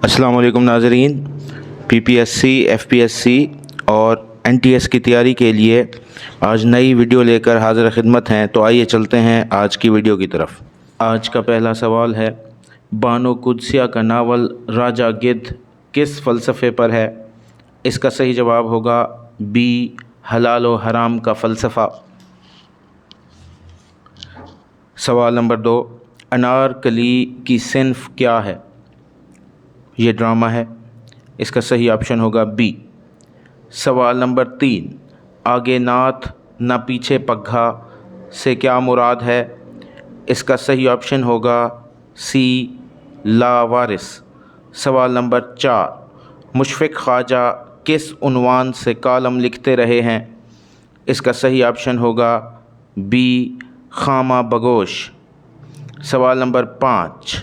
السلام علیکم ناظرین، PPSC FPSC اور NTS کی تیاری کے لیے آج نئی ویڈیو لے کر حاضر خدمت ہیں۔ تو آئیے چلتے ہیں آج کی ویڈیو کی طرف۔ آج کا پہلا سوال ہے، بانو قدسیہ کا ناول راجہ گدھ کس فلسفے پر ہے؟ اس کا صحیح جواب ہوگا B، حلال و حرام کا فلسفہ۔ سوال نمبر 2، انارکلی کی صنف کیا ہے؟ یہ ڈرامہ ہے۔ اس کا صحیح آپشن ہوگا B۔ سوال نمبر 3، آگے ناتھ نہ پیچھے پگھا سے کیا مراد ہے؟ اس کا صحیح آپشن ہوگا C، لاوارث۔ سوال نمبر 4، مشفق خواجہ کس عنوان سے کالم لکھتے رہے ہیں؟ اس کا صحیح آپشن ہوگا B، خامہ بگوش۔ سوال نمبر 5،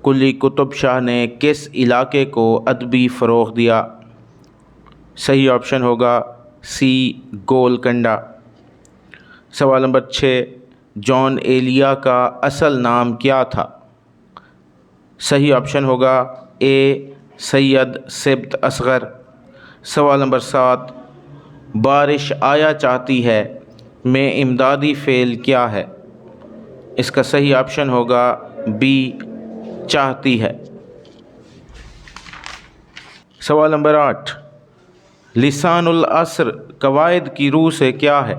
قلی قطب شاہ نے کس علاقے کو ادبی فروغ دیا؟ صحیح آپشن ہوگا C، گولکنڈہ۔ سوال نمبر 6، جان ایلیا کا اصل نام کیا تھا؟ صحیح آپشن ہوگا A، سید سبط اصغر۔ سوال نمبر 7، بارش آیا چاہتی ہے میں امدادی فعل کیا ہے؟ اس کا صحیح آپشن ہوگا B، چاہتی ہے۔ سوال نمبر 8، لسان العصر قواعد کی روح سے کیا ہے؟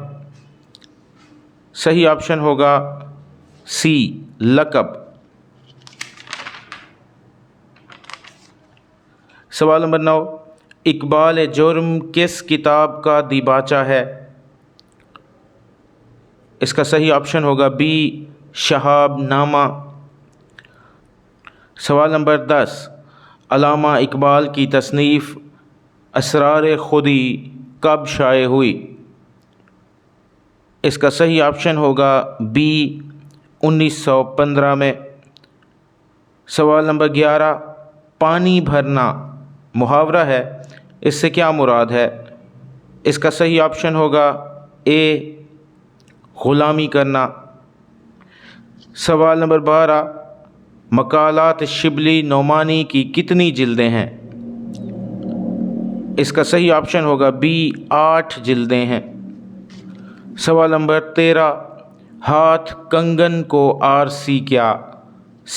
صحیح آپشن ہوگا C، لقب۔ سوال نمبر 9، اقبال جرم کس کتاب کا دیباچہ ہے؟ اس کا صحیح آپشن ہوگا B، شہاب نامہ۔ سوال نمبر 10، علامہ اقبال کی تصنیف اسرار خودی کب شائع ہوئی؟ اس کا صحیح آپشن ہوگا B، 1915 میں۔ سوال نمبر 11، پانی بھرنا محاورہ ہے، اس سے کیا مراد ہے؟ اس کا صحیح آپشن ہوگا A، غلامی کرنا۔ سوال نمبر 12، مقالات شبلی نعمانی کی کتنی جلدیں ہیں؟ اس کا صحیح آپشن ہوگا B، 8 جلدیں ہیں۔ سوال نمبر 13، ہاتھ کنگن کو آرسی کیا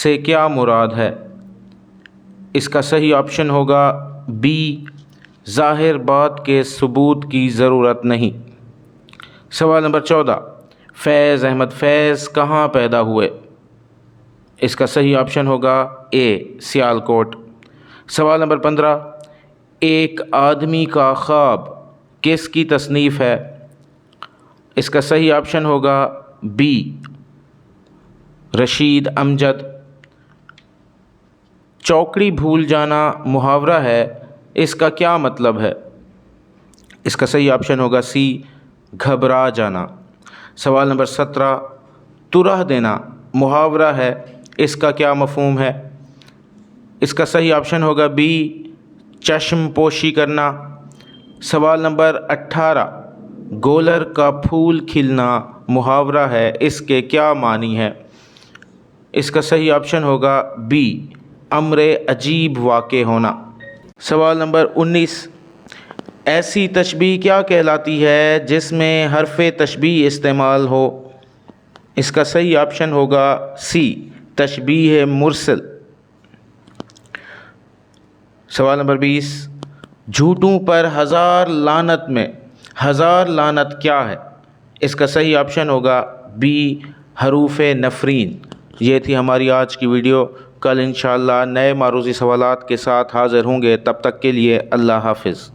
سے کیا مراد ہے؟ اس کا صحیح آپشن ہوگا B، ظاہر بات کے ثبوت کی ضرورت نہیں۔ سوال نمبر 14، فیض احمد فیض کہاں پیدا ہوئے؟ اس کا صحیح آپشن ہوگا A، سیالکوٹ۔ سوال نمبر 15، ایک آدمی کا خواب کس کی تصنیف ہے؟ اس کا صحیح آپشن ہوگا B، رشید امجد۔ چوکڑی بھول جانا محاورہ ہے، اس کا کیا مطلب ہے؟ اس کا صحیح آپشن ہوگا C، گھبرا جانا۔ سوال نمبر 17، ترہ دینا محاورہ ہے، اس کا کیا مفہوم ہے؟ اس کا صحیح آپشن ہوگا B، چشم پوشی کرنا۔ سوال نمبر 18، گولر کا پھول کھلنا محاورہ ہے، اس کے کیا معنی ہے؟ اس کا صحیح آپشن ہوگا B، امر عجیب واقع ہونا۔ سوال نمبر 19، ایسی تشبیہ کیا کہلاتی ہے جس میں حرف تشبیہ استعمال ہو؟ اس کا صحیح آپشن ہوگا C، تشبیہ مرسل۔ سوال نمبر 20، جھوٹوں پر ہزار لعنت میں ہزار لعنت کیا ہے؟ اس کا صحیح آپشن ہوگا B، حروف نفرین۔ یہ تھی ہماری آج کی ویڈیو۔ کل انشاءاللہ نئے معروضی سوالات کے ساتھ حاضر ہوں گے، تب تک کے لیے اللہ حافظ۔